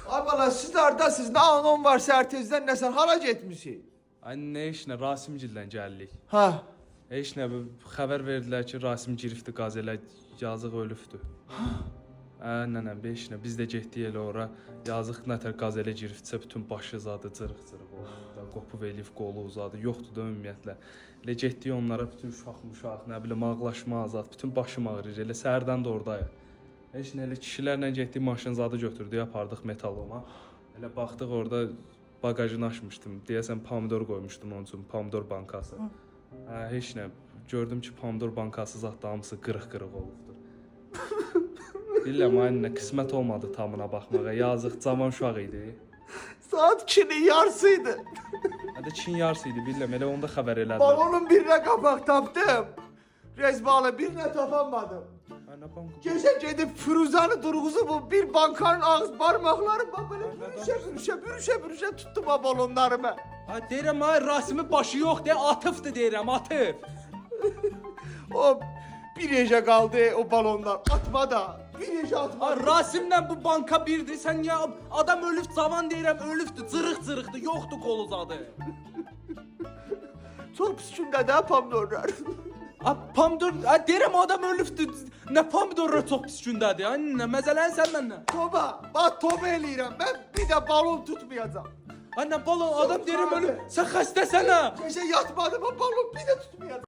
Ay bala siz hardasınız? Nə anon var səhər tezdən nəsən hara getmisiniz? Ay nə işlə Rasimgildən gəldik. Ha. Heç nə xəbər verdilər ki, Rasim girifdi qazelə, yazıq ölübdü. Nənə, beş nə biz də getdik elə ora. Yazıq nətər qazelə girifdisə bütün başı zadı cırıq-cırıq oldu. Qopub elif qolu uzadı. Yoxdur da ümumiyyətlə. Elə getdik onlara bütün uşaq, nə bilim ağlaşma azad, bütün başım ağrıyır. Elə səhərdən də ordayıq. Heç nə elə kişilərlə getdik, maşın zadı götürdük, apardıq metaloma. Elə baxdıq orada bagajını açmışdım. Deyəsən pomidor qoymuşdum onun üçün, pomidor bankası. Heç nə. Gördüm ki, pomidor bankası zad hamısı qırıq-qırıq olubdur. Bilirəm, anne, qismət olmadı tamına baxmağa. Yazıq, cavan uşaq idi. Saat 2'nin yarısıydı. Hadi Çin yarısı idi, bilirəm, elə onda xəbər elədilər. Balonun birine kapak tapdım. Rezbalı birine tapamadım. Nə banka? Gece gedib Firuzanı durğuzu bu bir bankanın ağız parmakları böyle bürüşe tuttum o balonlarımı. Ha deyirəm, Rasimin başı yox deyə atıfdı deyirəm, atıf. O bir gece kaldı o balonlar atma da bir gece atma. Ha Rasimlə bu banka birdir. Sən ya adam ölüb cavan deyirəm, ölübdü, cırıq-cırıqdı, yoxdur qolu zadı. Çok pis gündə də pomidorlar. Ha pomidor, deyirəm adam ölübdü. Nə pomidorlar çox pis gündədir. Nə məzələn sən məndən? Toba, bak toba eləyirəm. Ben bir de balon tutmayacağım. Anne balon adam deyirəm ölüb. Sən xəstəsən ha. Gece yatmadım o balon bir de tutmayacağım.